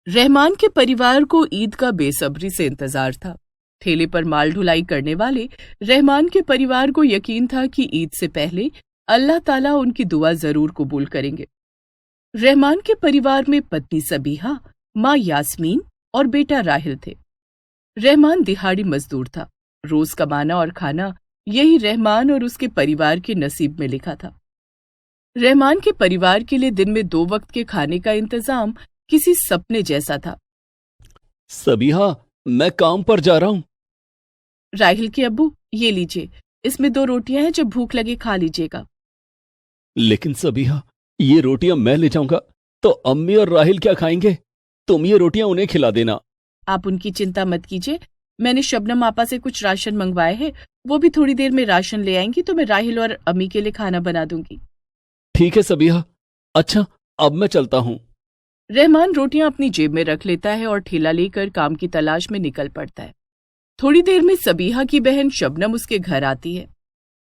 रहमान के परिवार को ईद का बेसब्री से इंतजार था। ठेले पर माल ढुलाई करने वाले रहमान के परिवार को यकीन था कि ईद से पहले अल्लाह ताला उनकी दुआ जरूर कबूल करेंगे। रहमान के परिवार में पत्नी सबीहा, माँ यास्मीन और बेटा राहिल थे। रहमान दिहाड़ी मजदूर था। रोज कमाना और खाना यही रहमान और उसके परिवार के नसीब में लिखा था। रहमान के परिवार के लिए दिन में 2 वक्त के खाने का इंतजाम किसी सपने जैसा था। सबीहा, मैं काम पर जा रहा हूँ। राहिल के अब्बू, ये लीजिए, इसमें 2 रोटियां हैं, जब भूख लगे खा लीजिएगा। लेकिन सबीहा, ये रोटियां मैं ले जाऊंगा तो अम्मी और राहिल क्या खाएंगे? तुम ये रोटियां उन्हें खिला देना। आप उनकी चिंता मत कीजिए, मैंने शबनम आपा से कुछ राशन मंगवाए हैं, वो भी थोड़ी देर में राशन ले आएंगी तो मैं राहिल और अम्मी के लिए खाना बना दूंगी। ठीक है सबीहा, अच्छा अब मैं चलता हूँ। रहमान रोटियां अपनी जेब में रख लेता है और ठेला लेकर काम की तलाश में निकल पड़ता है। थोड़ी देर में सबीहा की बहन शबनम उसके घर आती है।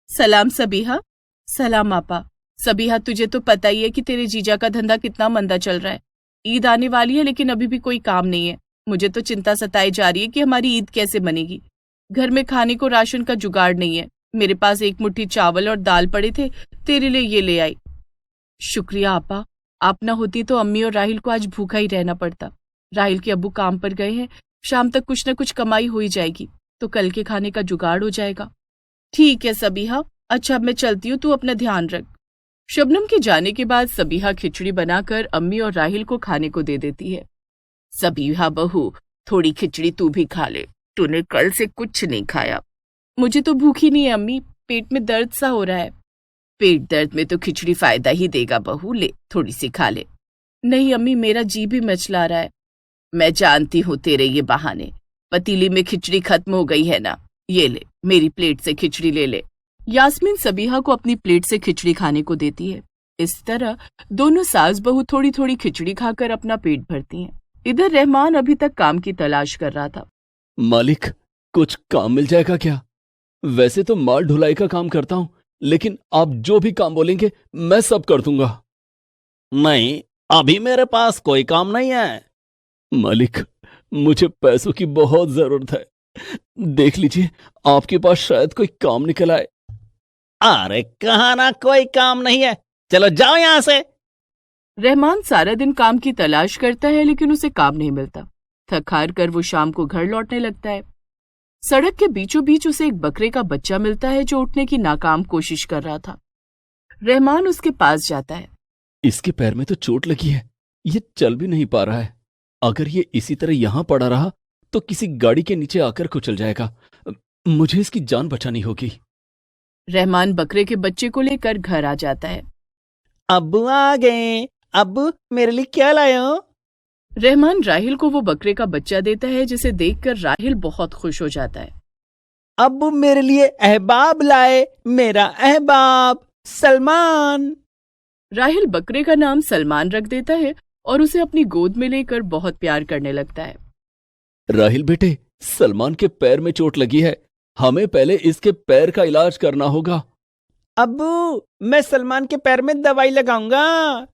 सलाम सबीहा। सलाम आपा। सबीहा, तुझे तो पता ही है कि तेरे जीजा का धंधा कितना मंदा चल रहा है। ईद आने वाली है लेकिन अभी भी कोई काम नहीं है। मुझे तो चिंता सताई जा रही है कि हमारी ईद कैसे बनेगी। घर में खाने को राशन का जुगाड़ नहीं है। मेरे पास 1 मुट्ठी चावल और दाल पड़े थे, तेरे लिए ये ले आई। शुक्रिया आपा, आप ना होती तो अम्मी और राहिल को आज भूखा ही रहना पड़ता। राहिल के अब्बू काम पर गए हैं, शाम तक कुछ न कुछ कमाई हो ही जाएगी तो कल के खाने का जुगाड़ हो जाएगा। ठीक है सबीहा, अच्छा अब मैं चलती हूँ, तू अपना ध्यान रख। शबनम के जाने के बाद सबीहा खिचड़ी बनाकर अम्मी और राहिल को खाने को दे देती है। सबीहा बहू, थोड़ी खिचड़ी तू भी खा ले, तूने कल से कुछ नहीं खाया। मुझे तो भूख ही नहीं है अम्मी, पेट में दर्द सा हो रहा है। पेट दर्द में तो खिचड़ी फायदा ही देगा बहू, ले थोड़ी सी खा ले। नहीं अम्मी, मेरा जी भी मचला रहा है। मैं जानती हूँ तेरे ये बहाने। पतीली में खिचड़ी खत्म हो गई है ना, ये ले मेरी प्लेट से खिचड़ी ले ले। यास्मीन सबीहा को अपनी प्लेट से खिचड़ी खाने को देती है। इस तरह दोनों सास बहू थोड़ी थोड़ी खिचड़ी खाकर अपना पेट भरती हैं। इधर रहमान अभी तक काम की तलाश कर रहा था। मालिक, कुछ काम मिल जाएगा क्या? वैसे तो माल ढुलाई का काम करता हूँ, लेकिन आप जो भी काम बोलेंगे मैं सब कर दूंगा। नहीं, अभी मेरे पास कोई काम नहीं है। मालिक, मुझे पैसों की बहुत जरूरत है। देख लीजिए, आपके पास शायद कोई काम निकल आए। अरे कहा ना कोई काम नहीं है, चलो जाओ यहां से। रहमान सारा दिन काम की तलाश करता है लेकिन उसे काम नहीं मिलता। थक हार कर वो शाम को घर लौटने लगता है। सड़क के बीचों बीच उसे एक बकरे का बच्चा मिलता है जो उठने की नाकाम कोशिश कर रहा था। रहमान उसके पास जाता है। इसके पैर में तो चोट लगी है, ये चल भी नहीं पा रहा है। अगर ये इसी तरह यहां पड़ा रहा तो किसी गाड़ी के नीचे आकर कुचल जाएगा। मुझे इसकी जान बचानी होगी। रहमान बकरे के बच्चे को लेकर घर आ जाता है। अब्बू आ गए। अब्बू, मेरे लिए क्या लाए हो? रहमान राहिल को वो बकरे का बच्चा देता है जिसे देखकर राहिल बहुत खुश हो जाता है। अब्बू मेरे लिए अहबाब लाए, मेरा अहबाब सलमान। राहिल बकरे का नाम सलमान रख देता है और उसे अपनी गोद में लेकर बहुत प्यार करने लगता है। राहिल बेटे, सलमान के पैर में चोट लगी है, हमें पहले इसके पैर का इलाज करना होगा। अब्बू, मैं सलमान के पैर में दवाई लगाऊंगा।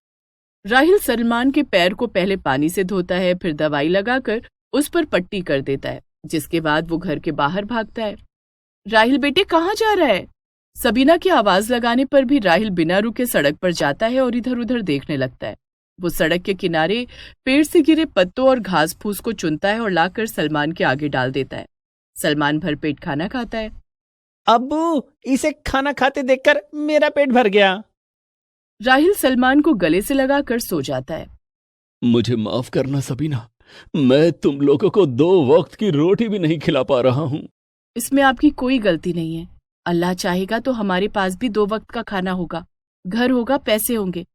राहिल सलमान के पैर को पहले पानी से धोता है, फिर दवाई लगाकर उस पर पट्टी कर देता है, जिसके बाद वो घर के बाहर भागता है। राहिल बेटे, कहाँ जा रहा है? सबीना की आवाज लगाने पर भी राहिल बिना रुके सड़क पर जाता है और इधर उधर देखने लगता है। वो सड़क के किनारे पेड़ से गिरे पत्तों और घास फूस को चुनता है और लाकर सलमान के आगे डाल देता है। सलमान भरपेट खाना खाता है। अब्बू, इसे खाना खाते देखकर मेरा पेट भर गया। राहिल सलमान को गले से लगाकर सो जाता है। मुझे माफ करना सबीना, मैं तुम लोगों को 2 वक्त की रोटी भी नहीं खिला पा रहा हूँ। इसमें आपकी कोई गलती नहीं है। अल्लाह चाहेगा तो हमारे पास भी 2 वक्त का खाना होगा, घर होगा, पैसे होंगे।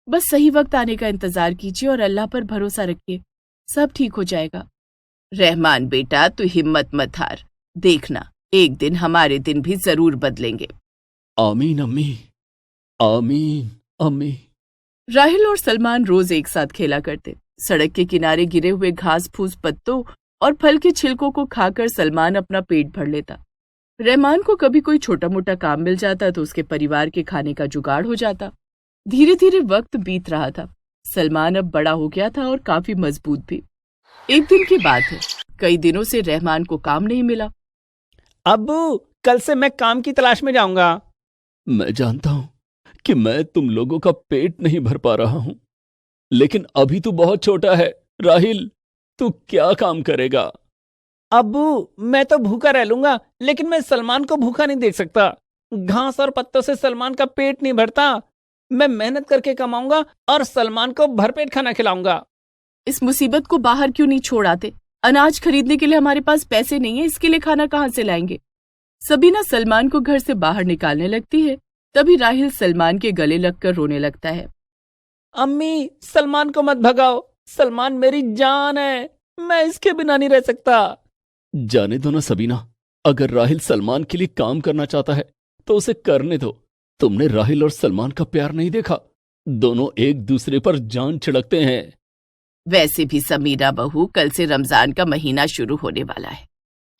बस सही वक्त आने का इंतजार कीजिए और अल्लाह पर भरोसा रखिए, सब ठीक हो जाएगा। रहमान बेटा, तू हिम्मत मत हार, देखना एक दिन हमारे दिन भी जरूर बदलेंगे। आमीन अम्मी, आमीन अम्मी। राहिल और सलमान रोज एक साथ खेला करते। सड़क के किनारे गिरे हुए घास फूस, पत्तों और फल के छिलकों को खाकर सलमान अपना पेट भर लेता। रहमान को कभी कोई छोटा मोटा काम मिल जाता तो उसके परिवार के खाने का जुगाड़ हो जाता। धीरे धीरे वक्त बीत रहा था। सलमान अब बड़ा हो गया था और काफी मजबूत भी। एक दिन की बात है। कई दिनों से रहमान को काम नहीं मिला। अब्बू, कल से मैं काम की तलाश में जाऊंगा। मैं जानता हूं कि मैं तुम लोगों का पेट नहीं भर पा रहा हूं, लेकिन अभी तू बहुत छोटा है। राहिल, तू क्या काम करेगा? अब्बू, मैं तो भूखा रह लूंगा, लेकिन मैं सलमान को भूखा नहीं देख सकता। घास और पत्तों से सलमान का पेट नहीं भरता। मैं मेहनत करके कमाऊंगा और सलमान को भरपेट खाना खिलाऊंगा। इस मुसीबत को बाहर क्यों नहीं छोड़ आते? अनाज खरीदने के लिए हमारे पास पैसे नहीं है, इसके लिए खाना कहाँ से लाएंगे? सबीना सलमान को घर से बाहर निकालने लगती है। तभी राहिल सलमान के गले लगकर रोने लगता है। अम्मी, सलमान को मत भगाओ। सलमान मेरी जान है, मैं इसके बिना नहीं रह सकता। जाने दो ना सबीना, अगर राहिल सलमान के लिए काम करना चाहता है तो उसे करने दो। तुमने राहिल और सलमान का प्यार नहीं देखा? दोनों एक दूसरे पर जान छिड़कते हैं। वैसे भी समीरा बहू, कल से रमजान का महीना शुरू होने वाला है।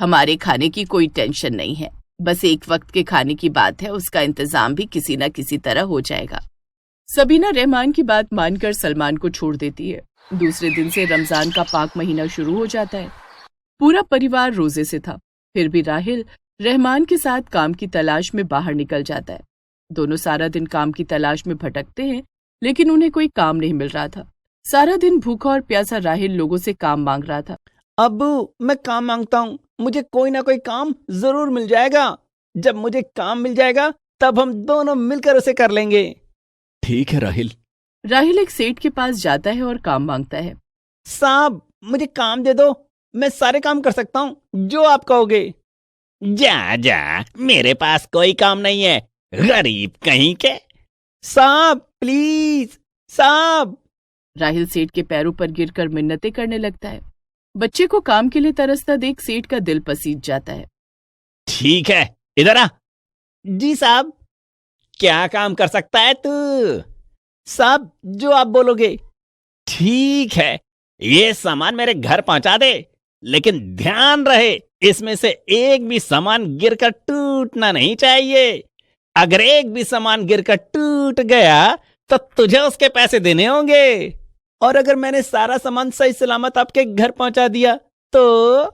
हमारे खाने की कोई टेंशन नहीं है, बस एक वक्त के खाने की बात है, उसका इंतजाम भी किसी न किसी तरह हो जाएगा। सबीना रहमान की बात मानकर सलमान को छोड़ देती है। दूसरे दिन से रमजान का पाक महीना शुरू हो जाता है। पूरा परिवार रोजे से था, फिर भी राहिल रहमान के साथ काम की तलाश में बाहर निकल जाता है। दोनों सारा दिन काम की तलाश में भटकते हैं, लेकिन उन्हें कोई काम नहीं मिल रहा था। सारा दिन भूखा और प्यासा राहिल लोगों से काम मांग रहा था। अब्बू, मैं काम मांगता हूँ, मुझे कोई ना कोई काम जरूर मिल जाएगा। जब मुझे काम मिल जाएगा तब हम दोनों मिलकर उसे कर लेंगे। ठीक है राहिल। राहिल एक सेठ के पास जाता है और काम मांगता है। साहब, मुझे काम दे दो, मैं सारे काम कर सकता हूँ जो आप कहोगे। जा जा, मेरे पास कोई काम नहीं है, गरीब कहीं के। साहब प्लीज, साहब। राहिल सेठ के पैरों पर गिरकर मिन्नतें करने लगता है। बच्चे को काम के लिए तरसता देख सेठ का दिल पसीज जाता है। ठीक है, इधर आ। जी साहब, क्या काम कर सकता है तू? साहब, जो आप बोलोगे। ठीक है, ये सामान मेरे घर पहुंचा दे, लेकिन ध्यान रहे इसमें से एक भी सामान गिरकर टूटना नहीं चाहिए। अगर एक भी सामान गिरकर टूट गया तो तुझे उसके पैसे देने होंगे। और अगर मैंने सारा सामान सही सलामत आपके घर पहुंचा दिया तो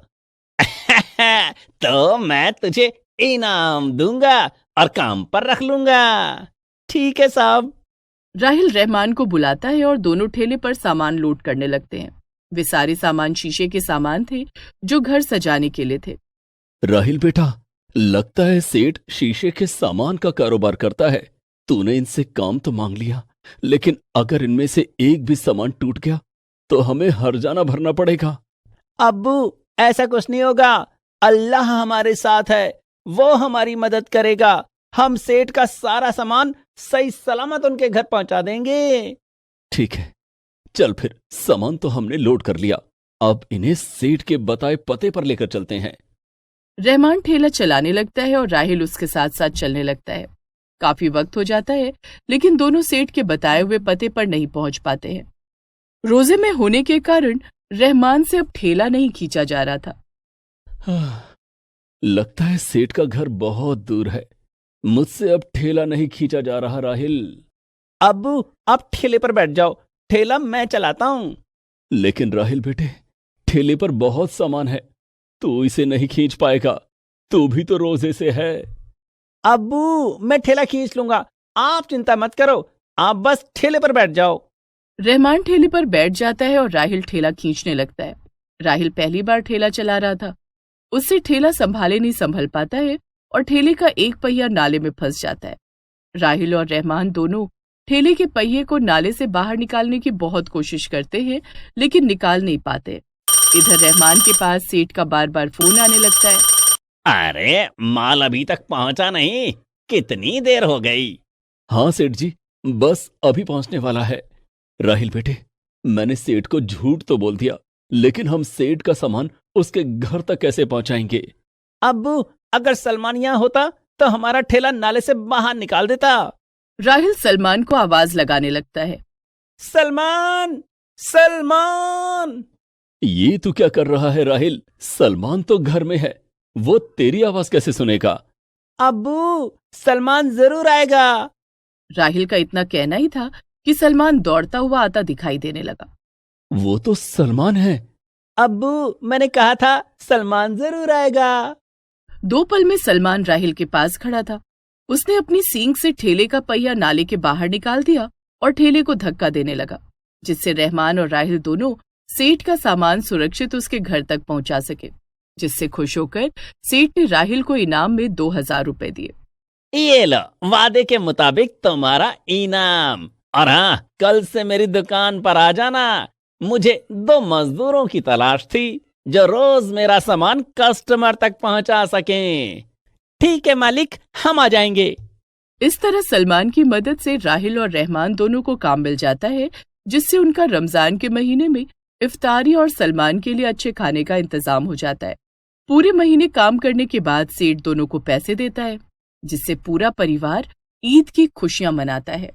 तो मैं तुझे इनाम दूंगा और काम पर रख लूंगा। ठीक है साहब। राहिल रहमान को बुलाता है और दोनों ठेले पर सामान लोड करने लगते हैं। वे सारे सामान शीशे के सामान थे जो घर सजाने के लिए थे। राहिल बेटा, लगता है सेठ शीशे के सामान का कारोबार करता है। तूने इनसे काम तो मांग लिया, लेकिन अगर इनमें से एक भी सामान टूट गया तो हमें हर्जाना भरना पड़ेगा। अब्बू, ऐसा कुछ नहीं होगा। अल्लाह हमारे साथ है, वो हमारी मदद करेगा। हम सेठ का सारा सामान सही सलामत उनके घर पहुंचा देंगे। ठीक है, चल फिर, सामान तो हमने लोड कर लिया, अब इन्हें सेठ के बताए पते पर लेकर चलते हैं। रहमान ठेला चलाने लगता है और राहिल उसके साथ साथ चलने लगता है। काफी वक्त हो जाता है, लेकिन दोनों सेठ के बताए हुए पते पर नहीं पहुंच पाते हैं। रोजे में होने के कारण रहमान से अब ठेला नहीं खींचा जा रहा था। लगता है सेठ का घर बहुत दूर है, मुझसे अब ठेला नहीं खींचा जा रहा। राहिल, अब्बू, आप ठेले पर बैठ जाओ, ठेला मैं चलाता हूं। लेकिन राहिल बेटे, ठेले पर बहुत सामान है, तू इसे नहीं खींच पाएगा, तू भी तो रोजे से है। अब्बू, मैं ठेला खींच लूंगा, आप चिंता मत करो, आप बस ठेले पर बैठ जाओ। रहमान ठेले पर बैठ जाता है और राहिल ठेला खींचने लगता है। राहिल पहली बार ठेला चला रहा था, उससे ठेला संभाले नहीं संभल पाता है और ठेले का एक पहिया नाले में फंस जाता है। राहिल और रहमान दोनों ठेले के पहिए को नाले से बाहर निकालने की बहुत कोशिश करते हैं, लेकिन निकाल नहीं पाते। इधर रहमान के पास सेठ का बार बार फोन आने लगता है। अरे, माल अभी तक पहुंचा नहीं, कितनी देर हो गई? हाँ सेठ जी, बस अभी पहुंचने वाला है। राहिल बेटे, मैंने सेठ को झूठ तो बोल दिया, लेकिन हम सेठ का सामान उसके घर तक कैसे पहुंचाएंगे? अब्बू, अगर सलमान यहाँ होता तो हमारा ठेला नाले से बाहर निकाल देता। राहिल सलमान को आवाज लगाने लगता है। सलमान, सलमान। ये तू क्या कर रहा है राहिल? सलमान तो घर में है, वो तेरी आवाज कैसे सुनेगा? अब्बू, सलमान जरूर आएगा। राहिल का इतना कहना ही था कि सलमान दौड़ता हुआ आता दिखाई देने लगा। वो तो सलमान है, अब्बू, मैंने कहा था सलमान जरूर आएगा। 2 पल में सलमान राहिल के पास खड़ा था। उसने अपनी सींग से ठेले का पहिया नाले के बाहर निकाल दिया और ठेले को धक्का देने लगा, जिससे रहमान और राहिल दोनों सेठ का सामान सुरक्षित उसके घर तक पहुंचा सके। जिससे खुश होकर सेठ ने राहिल को इनाम में 2000 रुपए दिए। ये लो, वादे के मुताबिक तुम्हारा इनाम। और हाँ, कल से मेरी दुकान पर आ जाना। मुझे 2 मजदूरों की तलाश थी जो रोज मेरा सामान कस्टमर तक पहुंचा सकें। ठीक है मालिक, हम आ जाएंगे। इस तरह सलमान की मदद से राहिल और रहमान दोनों को काम मिल जाता है, जिससे उनका रमजान के महीने में इफ्तारी और सलमान के लिए अच्छे खाने का इंतजाम हो जाता है। पूरे महीने काम करने के बाद सेठ दोनों को पैसे देता है, जिससे पूरा परिवार ईद की खुशियां मनाता है।